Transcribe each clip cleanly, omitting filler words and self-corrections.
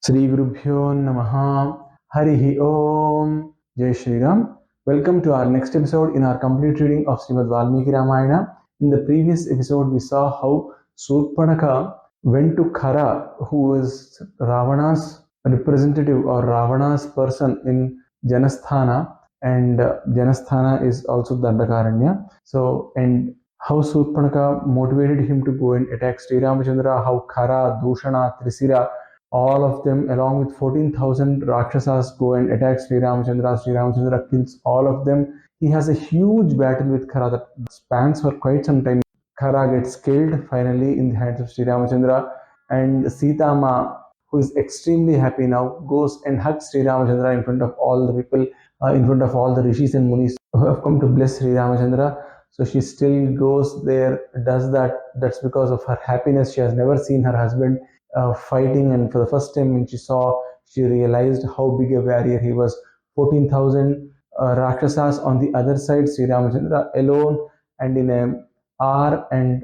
Sri Gurubhyo Namaha Harihi Om Jai Shri Ram. Welcome to our next episode in our complete reading of Srimad Valmiki Ramayana. In the previous episode, we saw how Surpanaka went to Khara, who was Ravana's representative or Ravana's person in Janasthana, and Janasthana is also Dandakaranya. So, and how Surpanaka motivated him to go and attack Sri Ramachandra, how Khara, Dushana, Trisira, all of them along with 14,000 Rakshasas go and attack Sri Ramachandra. Sri Ramachandra kills all of them. He has a huge battle with Khara that spans for quite some time. Khara gets killed finally in the hands of Sri Ramachandra, and Sita Ma, who is extremely happy now, goes and hugs Sri Ramachandra in front of all the people, in front of all the rishis and munis who have come to bless Sri Ramachandra. So she still goes there, does that. That's because of her happiness. She has never seen her husband fighting, and for the first time when she saw, she realized how big a warrior he was. 14,000 Rakshasas on the other side, Sri Ramachandra alone, and in an hour and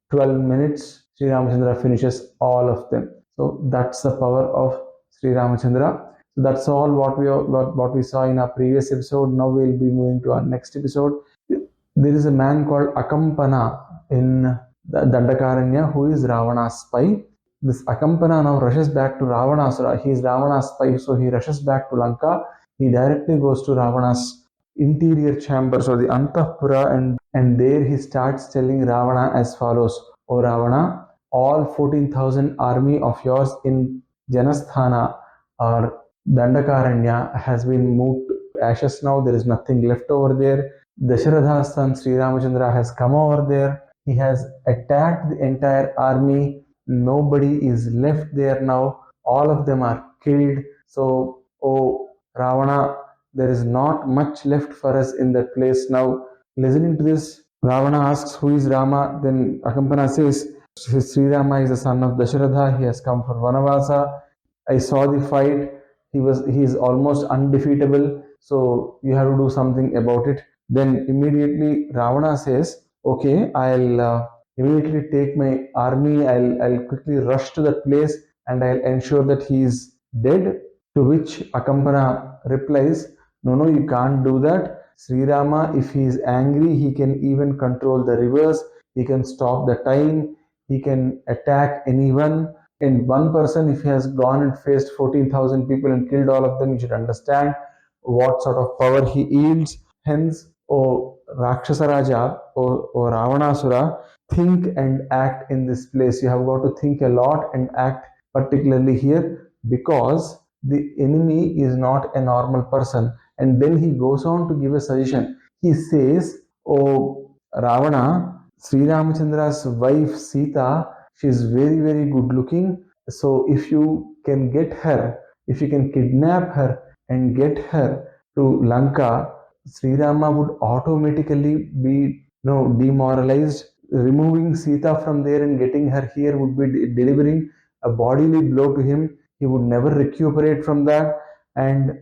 12 minutes, Sri Ramachandra finishes all of them. So that's the power of Sri Ramachandra. So that's all what we saw in our previous episode. Now we'll be moving to our next episode. There is a man called Akampana in the Dandakaranya who is Ravana's spy. This Akampana now rushes back to Ravanasura. He is Ravana's spy, so he rushes back to Lanka. He directly goes to Ravana's interior chambers or the Antapura, and there he starts telling Ravana as follows: O Ravana, all 14,000 army of yours in Janasthana or Dandakaranya has been moved to ashes now. There is nothing left over there. Dasharatha's son Sri Ramachandra has come over there. He has attacked the entire army. Nobody is left there now. All of them are killed. So, oh Ravana, there is not much left for us in that place now. Listening to this, Ravana asks, who is Rama? Then Akampana says, Sri Rama is the son of Dasharatha. He has come for Vanavasa. I saw the fight. He is almost undefeatable. So you have to do something about it. Then immediately Ravana says, okay, I'll immediately take my army. I'll quickly rush to that place and I'll ensure that he is dead. To which Akampana replies, no, you can't do that. Sri Rama, if he is angry, he can even control the rivers. He can stop the time. He can attack anyone. And one person, if he has gone and faced 14,000 people and killed all of them, you should understand what sort of power he yields. Hence, O Rakshasa Raja, O Ravanasura, think and act in this place. You have got to think a lot and act particularly here, because the enemy is not a normal person. And then he goes on to give a suggestion. He says, O Ravana, Sri Ramachandra's wife Sita, she is very, very good looking. So if you can get her, if you can kidnap her and get her to Lanka, Sri Rama would automatically be demoralized. Removing Sita from there and getting her here would be delivering a bodily blow to him. He would never recuperate from that, and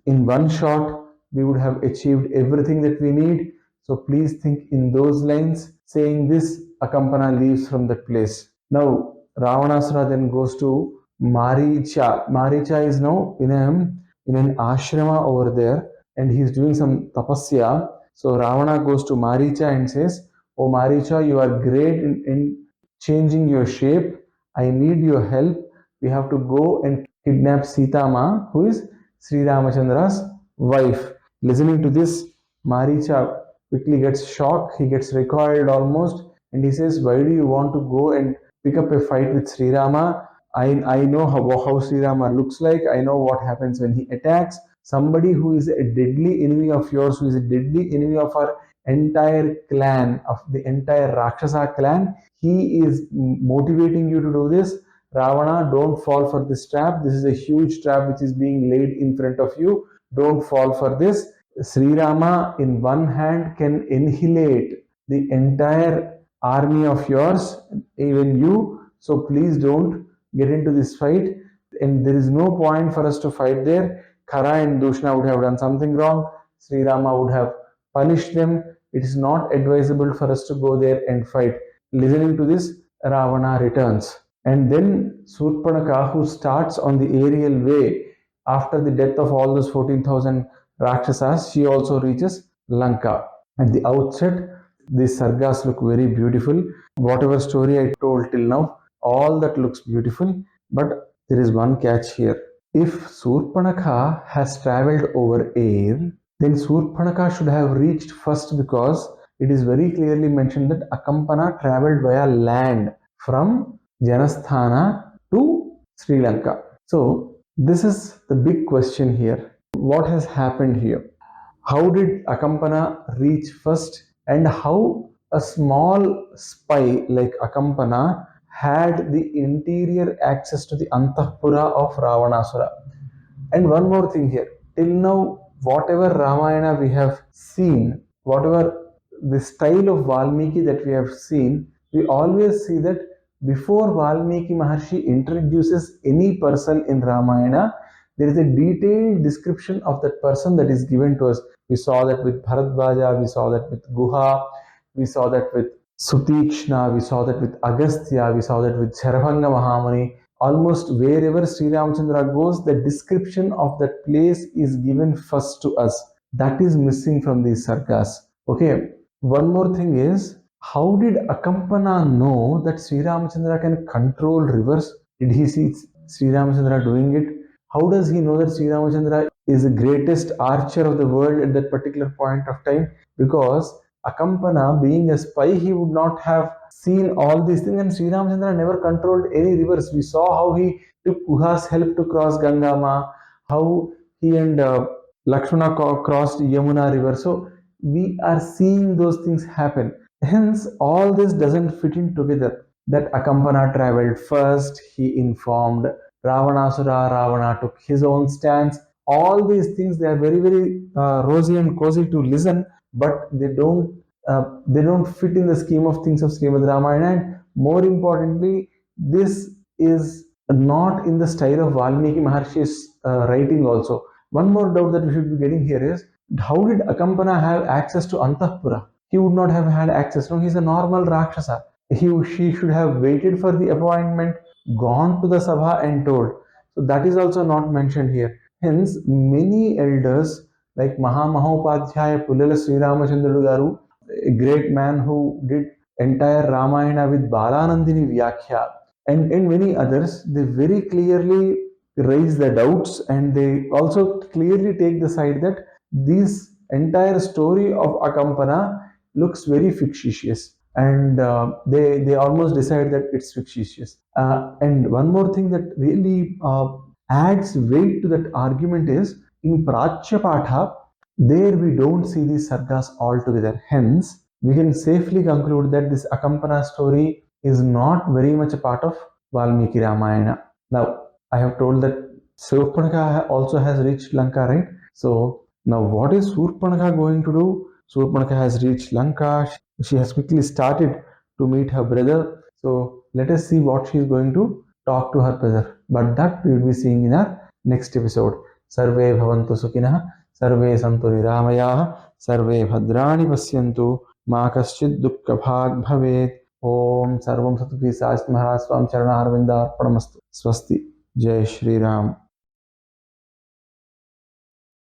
in one shot we would have achieved everything that we need. So please think in those lines. Saying this, Akampana leaves from that place. Now Ravanasura then goes to Maricha. Maricha is now in an ashrama over there, and he's doing some tapasya. So Ravana goes to Maricha and says, "Oh Maricha, you are great in changing your shape. I need your help. We have to go and kidnap Sita Ma, who is Sri Ramachandra's wife." Listening to this, Maricha quickly gets shocked. He gets recoiled almost, and he says, "Why do you want to go and pick up a fight with Sri Rama? I know how Sri Rama looks like. I know what happens when he attacks. Somebody who is a deadly enemy of yours, who is a deadly enemy of our entire clan, of the entire Rakshasa clan, he is motivating you to do this. Ravana, don't fall for this trap. This is a huge trap which is being laid in front of you. Don't fall for this. Sri Rama, in one hand, can annihilate the entire army of yours, even you. So please don't get into this fight. And there is no point for us to fight there. Khara and Dushna would have done something wrong. Sri Rama would have punished them. It is not advisable for us to go there and fight. Listening to this, Ravana returns. And then Surpanaka, who starts on the aerial way after the death of all those 14,000 Rakshasas, she also reaches Lanka. At the outset, these sargas look very beautiful. Whatever story I told till now, all that looks beautiful, but there is one catch here. If Surpanakha has traveled over air, then Surpanakha should have reached first, because it is very clearly mentioned that Akampana traveled via land from Janasthana to Sri Lanka. So, this is the big question here. What has happened here? How did Akampana reach first, and how a small spy like Akampana had the interior access to the Antahpura of Ravanasura? And one more thing here, till now, whatever Ramayana we have seen, whatever the style of Valmiki that we have seen, we always see that before Valmiki Maharshi introduces any person in Ramayana, there is a detailed description of that person that is given to us. We saw that with Bharadvaja, we saw that with Guha, we saw that with Sutikshna, we saw that with Agastya, we saw that with Charavanga Mahamani. Almost wherever Sri Ramachandra goes, the description of that place is given first to us. That is missing from these sargas. Okay, one more thing is, how did Akampana know that Sri Ramachandra can control rivers? Did he see Sri Ramachandra doing it? How does he know that Sri Ramachandra is the greatest archer of the world at that particular point of time? Because Akampana, being a spy, he would not have seen all these things, and Sri Ramachandra never controlled any rivers. We saw how he took Guha's help to cross Gangama, how he and Lakshmana crossed Yamuna river. So we are seeing those things happen. Hence, all this doesn't fit in together. That Akampana traveled first, he informed Ravanasura, Ravana took his own stance. All these things, they are very, very rosy and cozy to listen, but they don't fit in the scheme of things of Srimad Ramayana. And more importantly, this is not in the style of Valmiki Maharshi's writing also. One more doubt that we should be getting here is, how did Akampana have access to Antahpura? He would not have had access. No, he's a normal Rakshasa. She should have waited for the appointment, gone to the Sabha and told. So that is also not mentioned here. Hence, many elders like Mahamahopadhyaya Pulala Sri Ramachandra Garu, a great man who did entire Ramayana with Balanandini Vyakhya, and many others, they very clearly raise the doubts, and they also clearly take the side that this entire story of Akampana looks very fictitious, and they almost decide that it's fictitious. And one more thing that really adds weight to that argument is, in Prachya Patha, there we don't see these sargas altogether. Hence, we can safely conclude that this Akampana story is not very much a part of Valmiki Ramayana. Now, I have told that Surpanaka also has reached Lanka, right? So, now what is Surpanaka going to do? Surpanaka has reached Lanka. She has quickly started to meet her brother. So, let us see what she is going to talk to her brother. But that we will be seeing in our next episode. Sarve bhavantu sukhinah, sarve santu niramayah, सर्वे भद्राणि पश्यन्तु मा कश्चित् दुःखभाग् भवेत्। ओम सर्वं सतुकी सास्त महाराज स्वामी चरणारविंदार्पणमस्तु। स्वस्ति। जय श्री राम।